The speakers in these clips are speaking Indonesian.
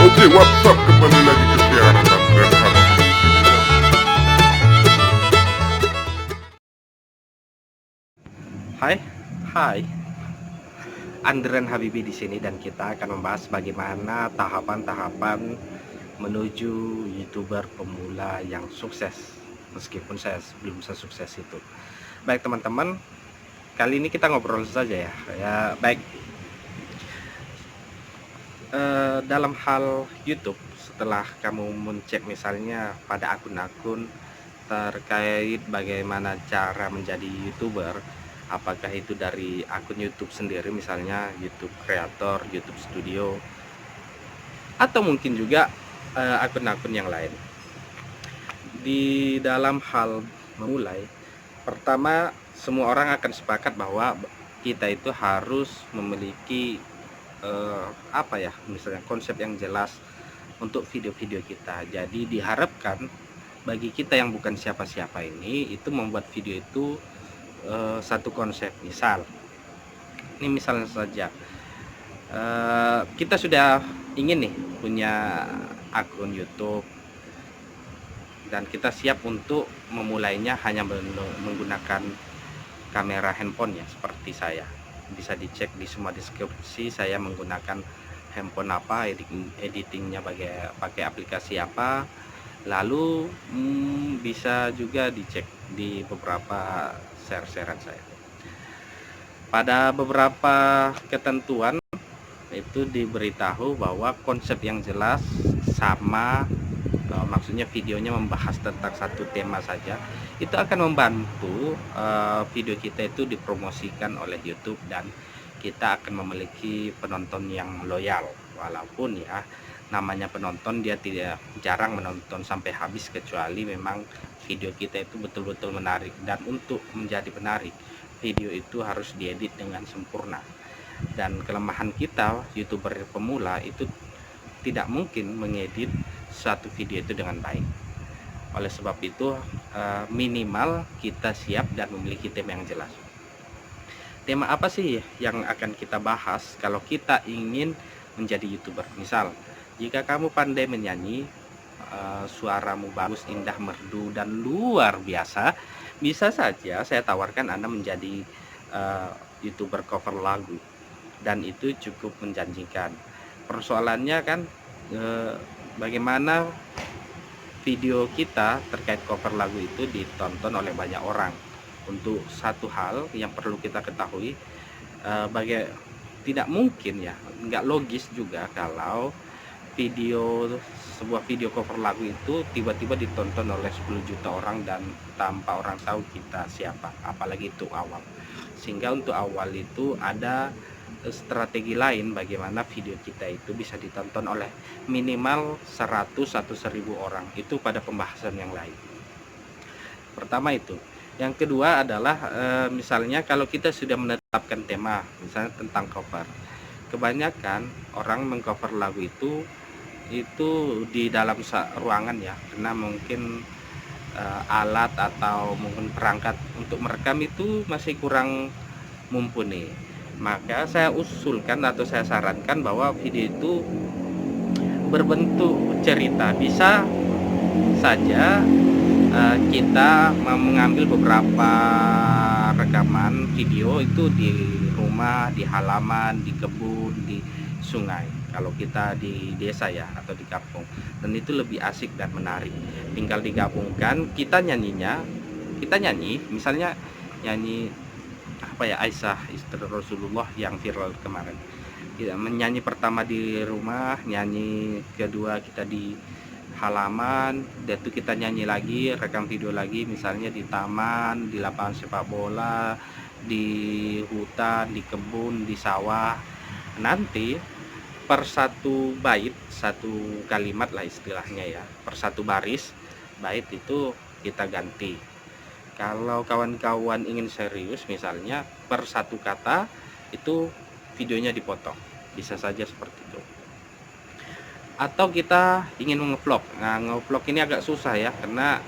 Oke, WhatsApp kembali lagi ke siaran dan Renhard. Hai, hai. Andren Habibi di sini dan kita akan membahas bagaimana tahapan-tahapan menuju YouTuber pemula yang sukses. Meskipun saya belum sesukses itu. Baik teman-teman, kali ini kita ngobrol saja ya. Baik. Dalam hal YouTube, setelah kamu mencek misalnya pada akun-akun terkait bagaimana cara menjadi YouTuber, apakah itu dari akun YouTube sendiri misalnya YouTube Creator, YouTube Studio, atau mungkin juga akun-akun yang lain. Di dalam hal memulai, pertama semua orang akan sepakat bahwa kita itu harus memiliki misalnya konsep yang jelas untuk video-video kita. Jadi diharapkan bagi kita yang bukan siapa-siapa ini itu membuat video itu satu konsep. Ini misalnya saja kita sudah ingin nih punya akun YouTube dan kita siap untuk memulainya hanya menggunakan kamera handphone ya, seperti saya. Bisa dicek di semua deskripsi saya menggunakan handphone apa, editingnya pakai aplikasi apa. Lalu bisa juga dicek di beberapa share-sharean saya. Pada beberapa ketentuan itu diberitahu bahwa konsep yang jelas sama, maksudnya videonya membahas tentang satu tema saja, itu akan membantu video kita itu dipromosikan oleh YouTube dan kita akan memiliki penonton yang loyal. Walaupun ya namanya penonton, dia tidak jarang menonton sampai habis kecuali memang video kita itu betul-betul menarik. Dan untuk menjadi menarik, video itu harus diedit dengan sempurna. Dan kelemahan kita YouTuber pemula itu tidak mungkin mengedit satu video itu dengan baik. Oleh sebab itu minimal kita siap dan memiliki tema yang jelas. Tema apa sih yang akan kita bahas kalau kita ingin menjadi YouTuber? Misal, jika kamu pandai menyanyi, suaramu bagus, indah, merdu, dan luar biasa, bisa saja saya tawarkan Anda menjadi YouTuber cover lagu, dan itu cukup menjanjikan. Persoalannya kan bagaimana video kita terkait cover lagu itu ditonton oleh banyak orang. Untuk satu hal yang perlu kita ketahui, tidak mungkin ya, nggak logis juga kalau sebuah video cover lagu itu tiba-tiba ditonton oleh 10 juta orang dan tanpa orang tahu kita siapa, apalagi itu awal. Sehingga untuk awal itu ada strategi lain bagaimana video kita itu bisa ditonton oleh minimal 100 atau 1000 orang. Itu pada pembahasan yang lain. Pertama itu. Yang kedua adalah misalnya kalau kita sudah menetapkan tema, misalnya tentang cover, kebanyakan orang mengcover lagu itu di dalam ruangan ya, karena mungkin alat atau mungkin perangkat untuk merekam itu masih kurang mumpuni. Maka saya usulkan atau saya sarankan bahwa video itu berbentuk cerita. Bisa saja kita mengambil beberapa rekaman video itu di rumah, di halaman, di kebun, di sungai, kalau kita di desa ya, atau di kampung. Dan itu lebih asik dan menarik. Tinggal digabungkan, kita nyanyi misalnya nyanyi Aisyah istri Rasulullah yang viral kemarin. Kita menyanyi pertama di rumah, nyanyi kedua kita di halaman, dan itu kita nyanyi lagi, rekam video lagi misalnya di taman, di lapangan sepak bola, di hutan, di kebun, di sawah. Nanti per satu bait, satu kalimat lah istilahnya ya, per satu baris bait itu kita ganti. Kalau kawan-kawan ingin serius misalnya per satu kata itu videonya dipotong, bisa saja seperti itu. Atau kita ingin ngevlog. Nah, ngevlog ini agak susah ya, karena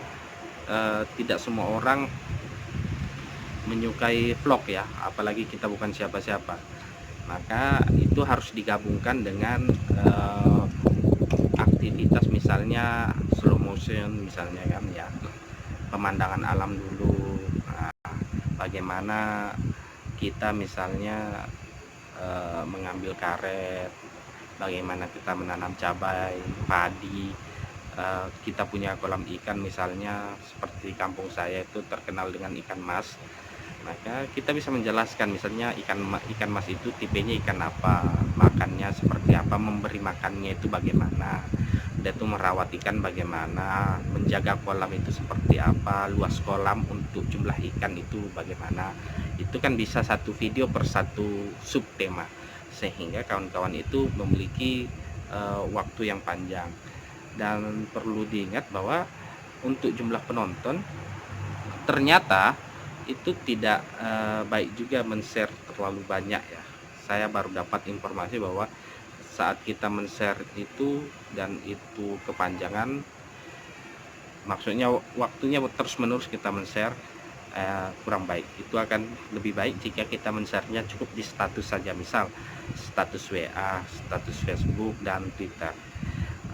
tidak semua orang menyukai vlog ya, apalagi kita bukan siapa-siapa. Maka itu harus digabungkan dengan misalnya slow motion misalnya kan ya, pemandangan alam dulu. Nah, bagaimana kita misalnya mengambil karet, bagaimana kita menanam cabai, padi, kita punya kolam ikan misalnya seperti kampung saya itu terkenal dengan ikan mas, maka kita bisa menjelaskan misalnya ikan mas itu tipenya ikan apa, makannya seperti apa, memberi makannya itu bagaimana, dia itu merawat ikan bagaimana, menjaga kolam itu seperti apa, luas kolam untuk jumlah ikan itu bagaimana. Itu kan bisa satu video per satu subtema, sehingga kawan-kawan itu memiliki waktu yang panjang. Dan perlu diingat bahwa untuk jumlah penonton ternyata itu tidak baik juga men-share terlalu banyak ya. Saya baru dapat informasi bahwa saat kita men-share itu dan itu kepanjangan, maksudnya waktunya terus menerus kita men-share, kurang baik. Itu akan lebih baik jika kita men-share-nya cukup di status saja, misal status WA, status Facebook dan Twitter.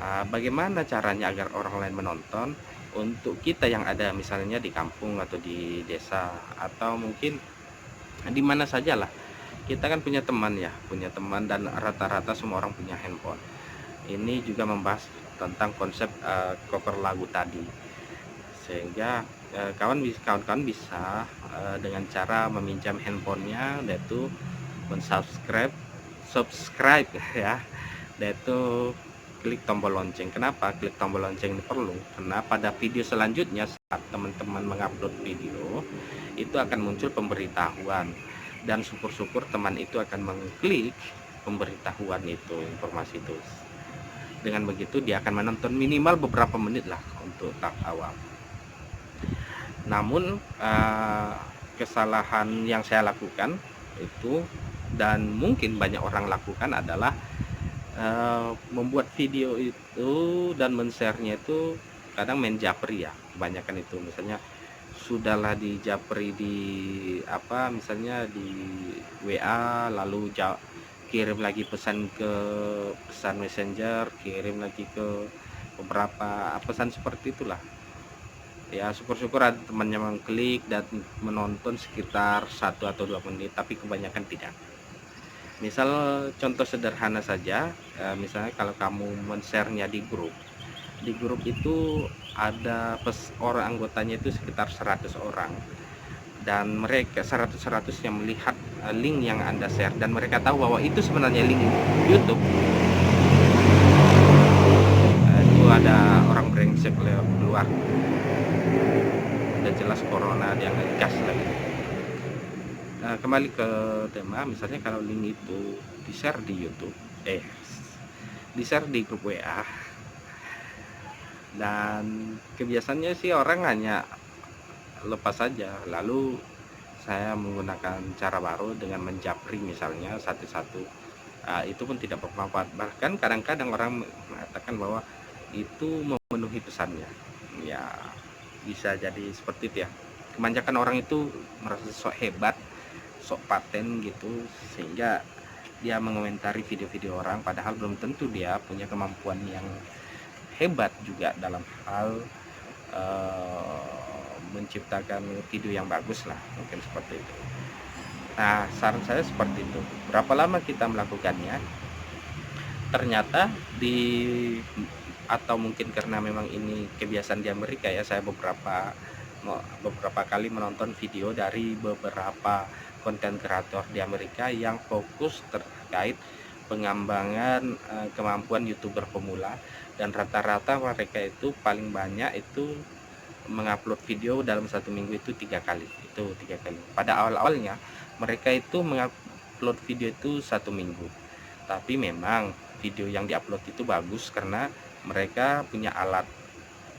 Bagaimana caranya agar orang lain menonton? Untuk kita yang ada misalnya di kampung atau di desa atau mungkin di mana sajalah, kita kan punya teman ya, punya teman, dan rata-rata semua orang punya handphone. Ini juga membahas tentang konsep cover lagu tadi, sehingga kawan-kawan bisa dengan cara meminjam handphonenya, yaitu subscribe ya, yaitu klik tombol lonceng. Kenapa klik tombol lonceng ini perlu? Karena pada video selanjutnya saat teman-teman mengupload video itu akan muncul pemberitahuan, dan syukur-syukur teman itu akan mengklik pemberitahuan itu, informasi itu. Dengan begitu dia akan menonton minimal beberapa menit lah untuk tahap awal. Namun kesalahan yang saya lakukan itu, dan mungkin banyak orang lakukan, adalah membuat video itu dan men-share-nya itu kadang main japri ya, kebanyakan itu. Misalnya sudahlah di japri di misalnya di WA, lalu kirim lagi pesan ke pesan messenger, kirim lagi ke beberapa pesan seperti itulah ya. Syukur-syukur ada temannya mengklik dan menonton sekitar 1 atau 2 menit, tapi kebanyakan tidak. Misal contoh sederhana saja, misalnya kalau kamu men-share-nya di grup itu ada orang anggotanya itu sekitar 100 orang, dan mereka 100 yang melihat link yang Anda share, dan mereka tahu bahwa itu sebenarnya link YouTube. Itu ada orang brengsek lewat keluar, udah jelas corona dia ngegas lagi. Kembali ke tema, misalnya kalau link itu di-share di YouTube, di-share di grup WA, dan kebiasaannya sih orang hanya lepas saja. Lalu saya menggunakan cara baru dengan menjapri misalnya satu-satu, itu pun tidak bermanfaat. Bahkan kadang-kadang orang mengatakan bahwa itu memenuhi pesannya ya, bisa jadi seperti itu ya. Kebanyakan orang itu merasa sok hebat, sok paten gitu, sehingga dia mengomentari video-video orang, padahal belum tentu dia punya kemampuan yang hebat juga dalam hal menciptakan video yang bagus lah, mungkin seperti itu. Nah, saran saya seperti itu. Berapa lama kita melakukannya? Ternyata atau mungkin karena memang ini kebiasaan di Amerika ya, saya beberapa kali menonton video dari beberapa konten kreator di Amerika yang fokus terkait pengembangan kemampuan YouTuber pemula, dan rata-rata mereka itu paling banyak itu mengupload video dalam satu minggu itu 3 kali. Pada awal-awalnya mereka itu mengupload video itu 1 minggu, tapi memang video yang diupload itu bagus karena mereka punya alat,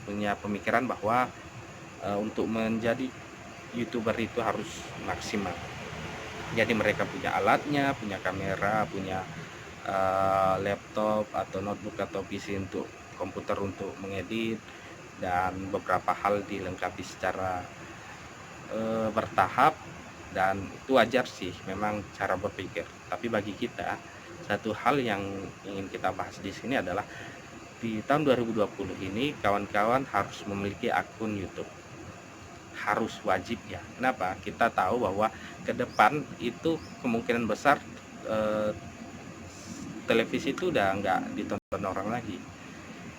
punya pemikiran bahwa untuk menjadi YouTuber itu harus maksimal. Jadi mereka punya alatnya, punya kamera, punya laptop atau notebook atau PC untuk komputer untuk mengedit, dan beberapa hal dilengkapi secara bertahap, dan itu wajar sih memang cara berpikir. Tapi bagi kita, satu hal yang ingin kita bahas di sini adalah di tahun 2020 ini kawan-kawan harus memiliki akun YouTube, harus wajib ya. Kenapa? Kita tahu bahwa ke depan itu kemungkinan besar televisi itu udah nggak ditonton orang lagi.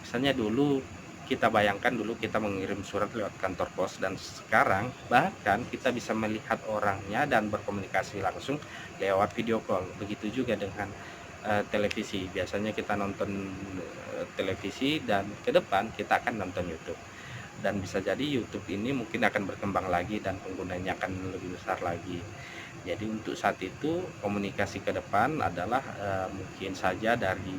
Misalnya dulu kita bayangkan dulu kita mengirim surat lewat kantor pos, dan sekarang bahkan kita bisa melihat orangnya dan berkomunikasi langsung lewat video call. Begitu juga dengan televisi. Biasanya kita nonton televisi, dan ke depan kita akan nonton YouTube. Dan bisa jadi YouTube ini mungkin akan berkembang lagi dan penggunanya akan lebih besar lagi. Jadi untuk saat itu komunikasi ke depan adalah mungkin saja dari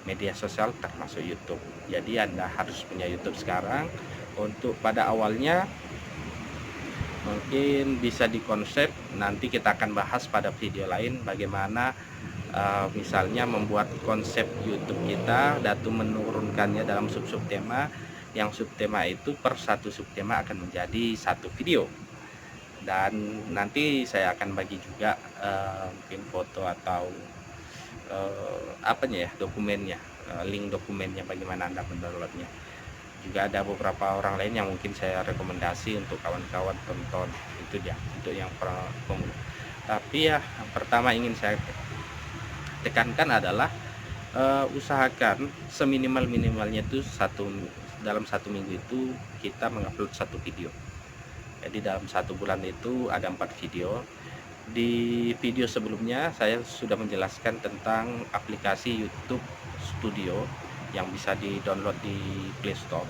media sosial termasuk YouTube. Jadi Anda harus punya YouTube sekarang. Untuk pada awalnya mungkin bisa dikonsep, nanti kita akan bahas pada video lain bagaimana misalnya membuat konsep YouTube kita, datu menurunkannya dalam sub-sub tema, yang subtema itu per satu subtema akan menjadi satu video. Dan nanti saya akan bagi juga mungkin foto atau apanya ya, dokumennya, link dokumennya bagaimana Anda mendownloadnya. Juga ada beberapa orang lain yang mungkin saya rekomendasi untuk kawan-kawan tonton. Itu dia untuk yang pemula. Tapi ya yang pertama ingin saya tekankan adalah usahakan seminimal-minimalnya itu dalam satu minggu itu kita mengupload satu video. Jadi dalam satu bulan itu ada 4 video. Di video sebelumnya saya sudah menjelaskan tentang aplikasi YouTube Studio yang bisa di-download di Play Store.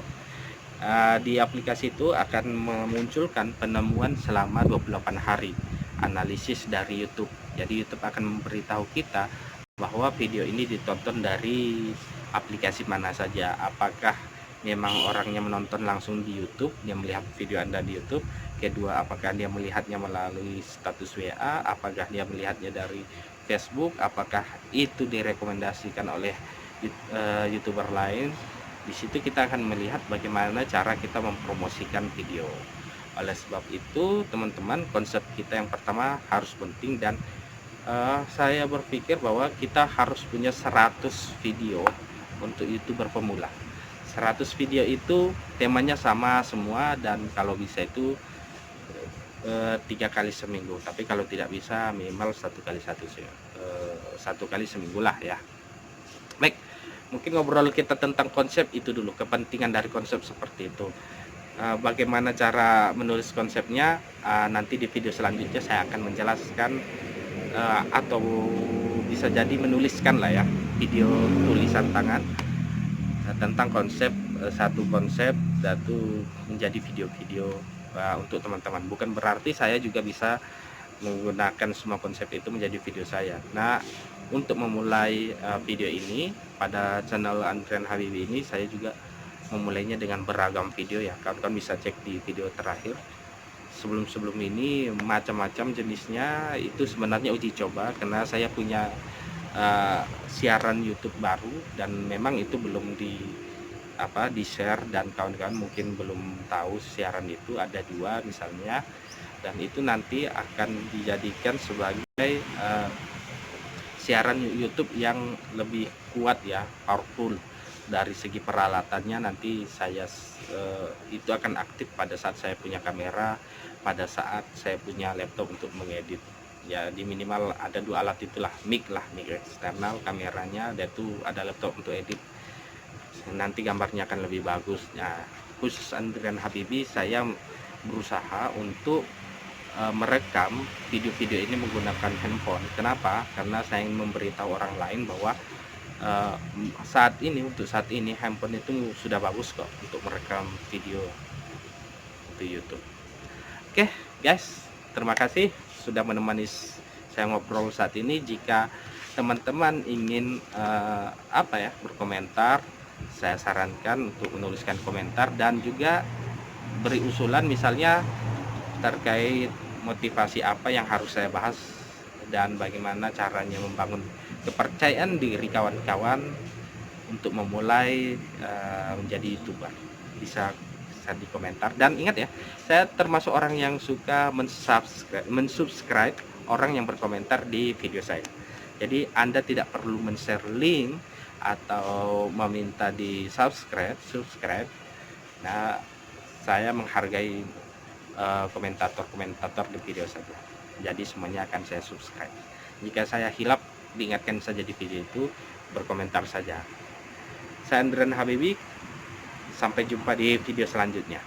Di aplikasi itu akan memunculkan penemuan selama 28 hari analisis dari YouTube. Jadi YouTube akan memberitahu kita bahwa video ini ditonton dari aplikasi mana saja. Apakah memang orangnya menonton langsung di YouTube, dia melihat video Anda di YouTube. Kedua, apakah dia melihatnya melalui status WA, apakah dia melihatnya dari Facebook, apakah itu direkomendasikan oleh YouTuber lain. Di situ kita akan melihat bagaimana cara kita mempromosikan video. Oleh sebab itu teman-teman, konsep kita yang pertama harus penting, dan saya berpikir bahwa kita harus punya 100 video untuk YouTuber pemula. 100 video itu temanya sama semua, dan kalau bisa itu 3 kali seminggu. Tapi kalau tidak bisa minimal 1 kali seminggu lah ya. Baik, mungkin ngobrol kita tentang konsep itu dulu, kepentingan dari konsep seperti itu. Bagaimana cara menulis konsepnya, nanti di video selanjutnya saya akan menjelaskan, atau bisa jadi menuliskan lah ya, video tulisan tangan tentang konsep, satu konsep satu menjadi video-video untuk teman-teman. Bukan berarti saya juga bisa menggunakan semua konsep itu menjadi video saya. Nah, untuk memulai video ini pada channel Andrian Habibi ini, saya juga memulainya dengan beragam video ya. Kalian bisa cek di video terakhir. Sebelum ini macam-macam jenisnya, itu sebenarnya uji coba karena saya punya siaran YouTube baru, dan memang itu belum di share, dan kawan-kawan mungkin belum tahu siaran itu ada 2 misalnya, dan itu nanti akan dijadikan sebagai siaran YouTube yang lebih kuat ya, powerful dari segi peralatannya. Nanti saya itu akan aktif pada saat saya punya kamera, pada saat saya punya laptop untuk mengedit ya. Di minimal ada 2 alat itulah, mic eksternal, kameranya, dan itu ada laptop untuk edit. Nanti gambarnya akan lebih bagus. Nah, khusus Andrian Habibi saya berusaha untuk merekam video-video ini menggunakan handphone. Kenapa? Karena saya ingin memberitahu orang lain bahwa untuk saat ini handphone itu sudah bagus kok untuk merekam video untuk YouTube. Oke guys, terima kasih sudah menemani saya ngobrol saat ini. Jika teman-teman ingin berkomentar, saya sarankan untuk menuliskan komentar, dan juga beri usulan misalnya terkait motivasi apa yang harus saya bahas, dan bagaimana caranya membangun kepercayaan diri kawan-kawan untuk memulai menjadi YouTuber. Bisa di komentar. Dan ingat ya, saya termasuk orang yang suka mensubscribe orang yang berkomentar di video saya. Jadi Anda tidak perlu men-share link atau meminta di subscribe, nah saya menghargai komentator-komentator di video saja. Jadi semuanya akan saya subscribe. Jika saya hilap, diingatkan saja di video itu, berkomentar saja. Saya Andrian Habibi, sampai jumpa di video selanjutnya.